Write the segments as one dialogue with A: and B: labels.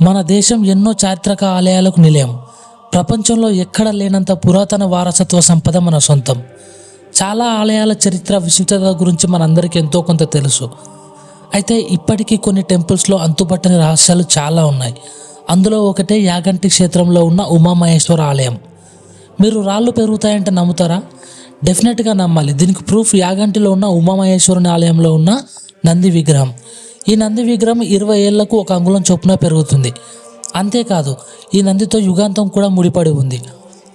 A: మన దేశం ఎన్నో చారిత్రక ఆలయాలకు నిలయం. ప్రపంచంలో ఎక్కడ లేనంత పురాతన వారసత్వ సంపద మన సొంతం. చాలా ఆలయాల చరిత్ర విశిష్టత గురించి మనందరికీ ఎంతో కొంత తెలుసు. అయితే ఇప్పటికీ కొన్ని టెంపుల్స్లో అంతుపట్టని రహస్యాలు చాలా ఉన్నాయి. అందులో ఒకటే యాగంటి క్షేత్రంలో ఉన్న ఉమామహేశ్వర ఆలయం. మీరు రాళ్ళు పెరుగుతాయంటే నమ్ముతారా? డెఫినెట్గా నమ్మాలి. దీనికి ప్రూఫ్ యాగంటిలో ఉన్న ఉమామహేశ్వరుని ఆలయంలో ఉన్న నంది విగ్రహం. ఈ నంది విగ్రహం 20 ఏళ్లకు 1 అంగుళం చొప్పున పెరుగుతుంది. అంతేకాదు, ఈ నందితో యుగాంతం కూడా ముడిపడి ఉంది.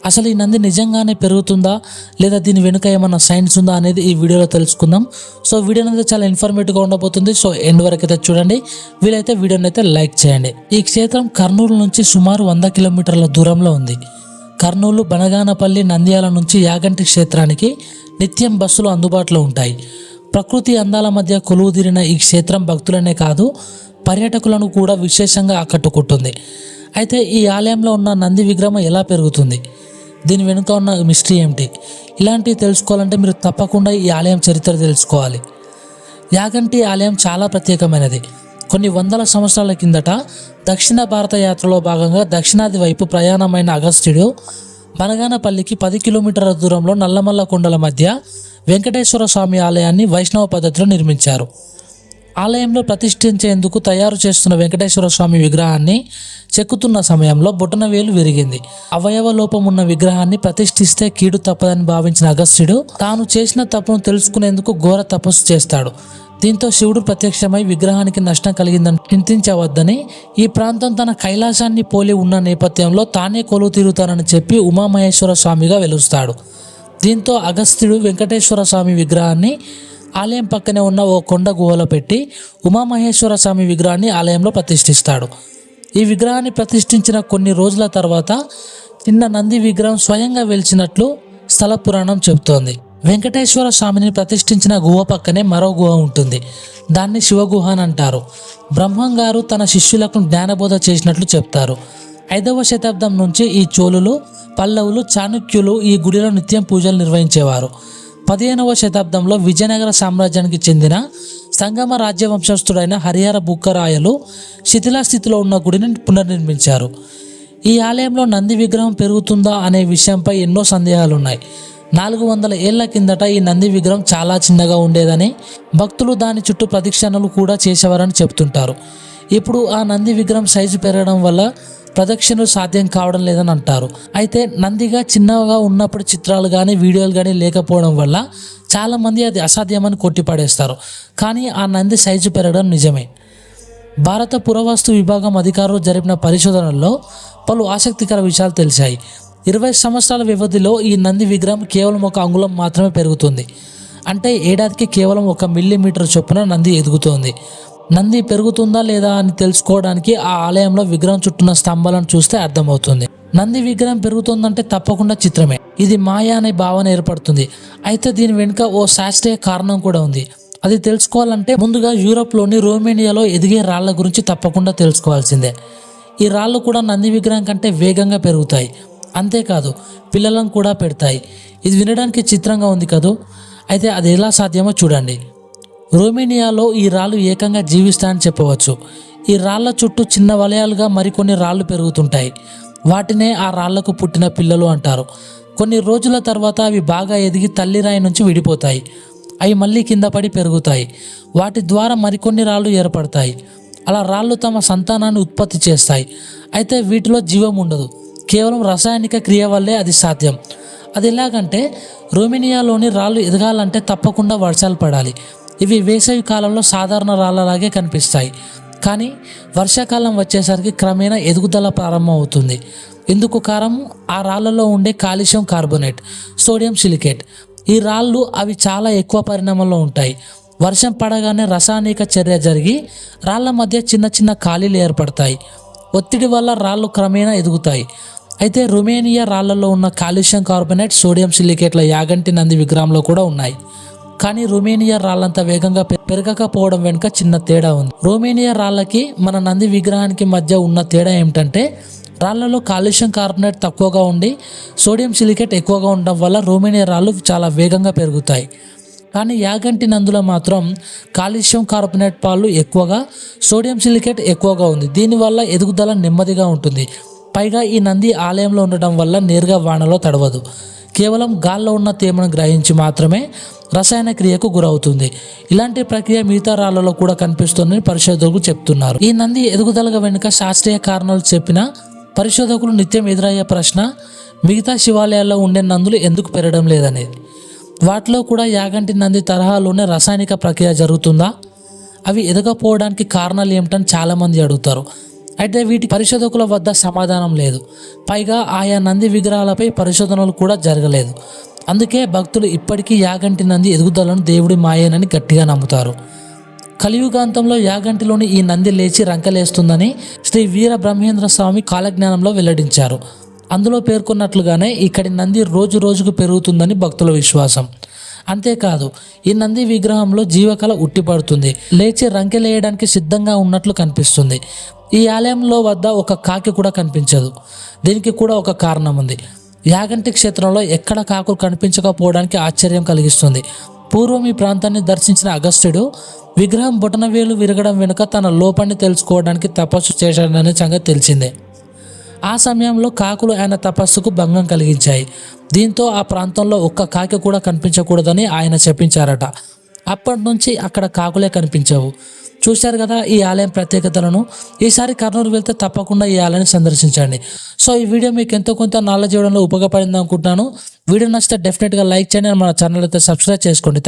A: అసలు ఈ నంది నిజంగానే పెరుగుతుందా లేదా దీని వెనుక ఏమన్నా సైన్స్ ఉందా అనేది ఈ వీడియోలో తెలుసుకుందాం. సో వీడియో అనేది చాలా ఇన్ఫర్మేటివ్గా ఉండబోతుంది. సో ఎండ్ వరకు అయితే చూడండి. వీలైతే వీడియోని అయితే లైక్ చేయండి. ఈ క్షేత్రం కర్నూలు నుంచి సుమారు 100 కిలోమీటర్ల దూరంలో ఉంది. కర్నూలు, బనగానపల్లి, నంద్యాల నుంచి యాగంటి క్షేత్రానికి నిత్యం బస్సులు అందుబాటులో ఉంటాయి. ప్రకృతి అందాల మధ్య కొలువుదీరిన ఈ క్షేత్రం భక్తులనే కాదు, పర్యాటకులను కూడా విశేషంగా ఆకట్టుకుంటుంది. అయితే ఈ ఆలయంలో ఉన్న నంది విగ్రహం ఎలా పెరుగుతుంది, దీని వెనుక ఉన్న మిస్టరీ ఏమిటి, ఇలాంటివి తెలుసుకోవాలంటే మీరు తప్పకుండా ఈ ఆలయం చరిత్ర తెలుసుకోవాలి. యాగంటి ఆలయం చాలా ప్రత్యేకమైనది. కొన్ని వందల సంవత్సరాల కిందట దక్షిణ భారత యాత్రలో భాగంగా దక్షిణాది వైపు ప్రయాణమైన అగస్త్యుడు బనగానపల్లికి 10 కిలోమీటర్ల దూరంలో నల్లమల్ల కొండల మధ్య వెంకటేశ్వర స్వామి ఆలయాన్ని వైష్ణవ పద్ధతిలో నిర్మించారు. ఆలయంలో ప్రతిష్ఠించేందుకు తయారు చేస్తున్న వెంకటేశ్వర స్వామి విగ్రహాన్ని చెక్కుతున్న సమయంలో బొటనవేలు విరిగింది. అవయవ లోపం ఉన్న విగ్రహాన్ని ప్రతిష్ఠిస్తే కీడు తప్పదని భావించిన అగస్త్యుడు తాను చేసిన తప్పును తెలుసుకునేందుకు ఘోర తపస్సు చేస్తాడు. దీంతో శివుడు ప్రత్యక్షమై విగ్రహానికి నష్టం కలిగిందని చింతించవద్దని, ఈ ప్రాంతం తన కైలాసాన్ని పోలి ఉన్న నేపథ్యంలో తానే కొలువు తీరుతానని చెప్పి ఉమామహేశ్వర స్వామిగా వెలుస్తాడు. దీంతో అగస్త్యుడు వెంకటేశ్వర స్వామి విగ్రహాన్ని ఆలయం పక్కనే ఉన్న ఓ కొండ గుహలో పెట్టి ఉమామహేశ్వర స్వామి విగ్రహాన్ని ఆలయంలో ప్రతిష్ఠిస్తాడు. ఈ విగ్రహాన్ని ప్రతిష్ఠించిన కొన్ని రోజుల తర్వాత చిన్న నంది విగ్రహం స్వయంగా వెలిచినట్లు స్థల పురాణం చెబుతోంది. వెంకటేశ్వర స్వామిని ప్రతిష్ఠించిన గుహ పక్కనే మరో గుహ ఉంటుంది. దాన్ని శివగుహ అని అంటారు. బ్రహ్మం గారు తన శిష్యులకు జ్ఞానబోధ చేసినట్లు చెప్తారు. 5వ శతాబ్దం నుంచి ఈ చోళులు, పల్లవులు, చాణక్యులు ఈ గుడిలో నిత్యం పూజలు నిర్వహించేవారు. 15వ శతాబ్దంలో విజయనగర సామ్రాజ్యానికి చెందిన సంగమ రాజ్యవంశస్థుడైన హరిహర బుక్కరాయలు శిథిలాస్థితిలో ఉన్న గుడిని పునర్నిర్మించారు. ఈ ఆలయంలో నంది విగ్రహం పెరుగుతుందా అనే విషయంపై ఎన్నో సందేహాలున్నాయి. 400 ఏళ్ల కిందట ఈ నంది విగ్రహం చాలా చిన్నగా ఉండేదని, భక్తులు దాని చుట్టూ ప్రదక్షిణలు కూడా చేసేవారని చెప్తుంటారు. ఇప్పుడు ఆ నంది విగ్రహం సైజు పెరగడం వల్ల ప్రదక్షిణలు సాధ్యం కావడం లేదని అంటారు. అయితే నందిగా చిన్నగా ఉన్నప్పుడు చిత్రాలు కానీ వీడియోలు కానీ లేకపోవడం వల్ల చాలామంది అది అసాధ్యమని కొట్టిపడేస్తారు. కానీ ఆ నంది సైజు పెరగడం నిజమే. భారత పురావస్తు విభాగం అధికారులు జరిపిన పరిశోధనల్లో పలు ఆసక్తికర విషయాలు తెలిసాయి. 20 సంవత్సరాల వ్యవధిలో ఈ నంది విగ్రహం కేవలం 1 అంగుళం మాత్రమే పెరుగుతుంది. అంటే ఏడాదికి కేవలం 1 మిల్లీమీటర్ చొప్పున నంది ఎదుగుతోంది. నంది పెరుగుతుందా లేదా అని తెలుసుకోవడానికి ఆ ఆలయంలో విగ్రహం చుట్టూన్న స్తంభాలను చూస్తే అర్థమవుతుంది. నంది విగ్రహం పెరుగుతుందంటే తప్పకుండా చిత్రమే, ఇది మాయా అనే భావన ఏర్పడుతుంది. అయితే దీని వెనుక ఓ శాస్త్రీయ కారణం కూడా ఉంది. అది తెలుసుకోవాలంటే ముందుగా యూరోప్లోని రోమేనియాలో ఎదిగే రాళ్ల గురించి తప్పకుండా తెలుసుకోవాల్సిందే. ఈ రాళ్ళు కూడా నంది విగ్రహం కంటే వేగంగా పెరుగుతాయి. అంతేకాదు, పిల్లలను కూడా పెడతాయి. ఇది వినడానికి చిత్రంగా ఉంది కదూ. అయితే అది ఎలా సాధ్యమో చూడండి. రోమేనియాలో ఈ రాళ్ళు ఏకంగా జీవిస్తాయని చెప్పవచ్చు. ఈ రాళ్ల చుట్టూ చిన్న వలయాలుగా మరికొన్ని రాళ్ళు పెరుగుతుంటాయి. వాటినే ఆ రాళ్లకు పుట్టిన పిల్లలు అంటారు. కొన్ని రోజుల తర్వాత అవి బాగా ఎదిగి తల్లిరాయి నుంచి విడిపోతాయి. అవి మళ్ళీ కింద పడి పెరుగుతాయి. వాటి ద్వారా మరికొన్ని రాళ్ళు ఏర్పడతాయి. అలా రాళ్ళు తమ సంతానాన్ని ఉత్పత్తి చేస్తాయి. అయితే వీటిలో జీవం ఉండదు. కేవలం రసాయనిక క్రియ వల్లే అది సాధ్యం. అది ఎలాగంటే, రోమేనియాలోని రాళ్ళు ఎదగాలంటే తప్పకుండా వర్షాలు పడాలి. ఇవి వేసవి కాలంలో సాధారణ రాళ్ళలాగే కనిపిస్తాయి. కానీ వర్షాకాలం వచ్చేసరికి క్రమేణా ఎదుగుదల ప్రారంభం అవుతుంది. ఇందుకు కారణం ఆ రాళ్లలో ఉండే కాల్షియం కార్బోనేట్, సోడియం సిలికేట్. ఈ రాళ్ళు అవి చాలా ఎక్కువ పరిమాణంలో ఉంటాయి. వర్షం పడగానే రసాయనిక చర్య జరిగి రాళ్ల మధ్య చిన్న చిన్న ఖాళీలు ఏర్పడతాయి. ఒత్తిడి వల్ల రాళ్ళు క్రమేణా ఎదుగుతాయి. అయితే రొమేనియా రాళ్లలో ఉన్న కాల్షియం కార్బోనేట్, సోడియం సిలికేట్ల యాగంటి నంది విగ్రహంలో కూడా ఉన్నాయి. కానీ రొమేనియా రాళ్ళంత వేగంగా పెరగకపోవడం వెనుక చిన్న తేడా ఉంది. రొమేనియా రాళ్ళకి మన నంది విగ్రహానికి మధ్య ఉన్న తేడా ఏమిటంటే, రాళ్లలో కాల్షియం కార్బోనేట్ తక్కువగా ఉండి సోడియం సిలికేట్ ఎక్కువగా ఉండడం వల్ల రొమేనియా రాళ్ళు చాలా వేగంగా పెరుగుతాయి. కానీ యాగంటి నందులో మాత్రం కాల్షియం కార్బోనేట్ పాలు ఎక్కువగా, సోడియం సిలికేట్ ఎక్కువగా ఉంది. దీనివల్ల ఎదుగుదల నెమ్మదిగా ఉంటుంది. పైగా ఈ నంది ఆలయంలో ఉండటం వల్ల నేరుగా వానలో తడవదు. కేవలం గాల్లో ఉన్న తేమను గ్రహించి మాత్రమే రసాయన క్రియకు గురవుతుంది. ఇలాంటి ప్రక్రియ మిగతా రాళ్లలో కూడా కనిపిస్తుందని పరిశోధకులు చెప్తున్నారు. ఈ నంది ఎదుగుదల వెనుక శాస్త్రీయ కారణాలు చెప్పిన పరిశోధకులు నిత్యం ఎదురయ్యే ప్రశ్న మిగతా శివాలయాల్లో ఉండే నందులు ఎందుకు పెరగడం లేదనేది. వాటిలో కూడా యాగంటి నంది తరహాలోనే రసాయనిక ప్రక్రియ జరుగుతుందా? అవి ఎదగపోవడానికి కారణాలు ఏమిటని చాలామంది అడుగుతారు. అయితే వీటి పరిశోధకుల వద్ద సమాధానం లేదు. పైగా ఆయా నంది విగ్రహాలపై పరిశోధనలు కూడా జరగలేదు. అందుకే భక్తులు ఇప్పటికీ యాగంటి నంది ఎదుగుదలను దేవుడి మాయేనని గట్టిగా నమ్ముతారు. కలియుగాంతంలో యాగంటిలోని ఈ నంది లేచి రంకలేస్తుందని శ్రీ వీర బ్రహ్మేంద్ర స్వామి కాలజ్ఞానంలో వెల్లడించారు. అందులో పేర్కొన్నట్లుగానే ఇక్కడి నంది రోజు రోజుకు పెరుగుతుందని భక్తుల విశ్వాసం. అంతేకాదు, ఈ నంది విగ్రహంలో జీవకళ ఉట్టిపడుతుంది. లేచి రంకెలేయడానికి సిద్ధంగా ఉన్నట్లు కనిపిస్తుంది. ఈ ఆలయంలో వద్ద ఒక కాకి కూడా కనిపించదు. దీనికి కూడా ఒక కారణం ఉంది. యాగంటి క్షేత్రంలో ఎక్కడ కాకులు కనిపించకపోవడానికి ఆశ్చర్యం కలిగిస్తుంది. పూర్వం ఈ ప్రాంతాన్ని దర్శించిన అగస్త్యుడు విగ్రహం బొటనవేలు విరగడం వెనుక తన లోపాన్ని తెలుసుకోవడానికి తపస్సు చేశాడనే సంగతి తెలిసిందే. ఆ సమయంలో కాకులు ఆయన తపస్సుకు భంగం కలిగించాయి. దీంతో ఆ ప్రాంతంలో ఒక్క కాకి కూడా కనిపించకూడదని ఆయన చెప్పించారట. అప్పటి నుంచి అక్కడ కాకులే కనిపించవు. చూశారు కదా ఈ ఆలయం ప్రత్యేకతలను. ఈసారి కర్నూలు వెళ్తే తప్పకుండా ఈ ఆలయాన్ని సందర్శించండి. సో ఈ వీడియో మీకు ఎంతో కొంత నాలెడ్జ్ ఇవ్వడంలో ఉపయోగపడింది అనుకుంటున్నాను. వీడియో నచ్చితే డెఫినెట్గా లైక్ చేయండి. మన ఛానల్ అయితే సబ్స్క్రైబ్ చేసుకోండి.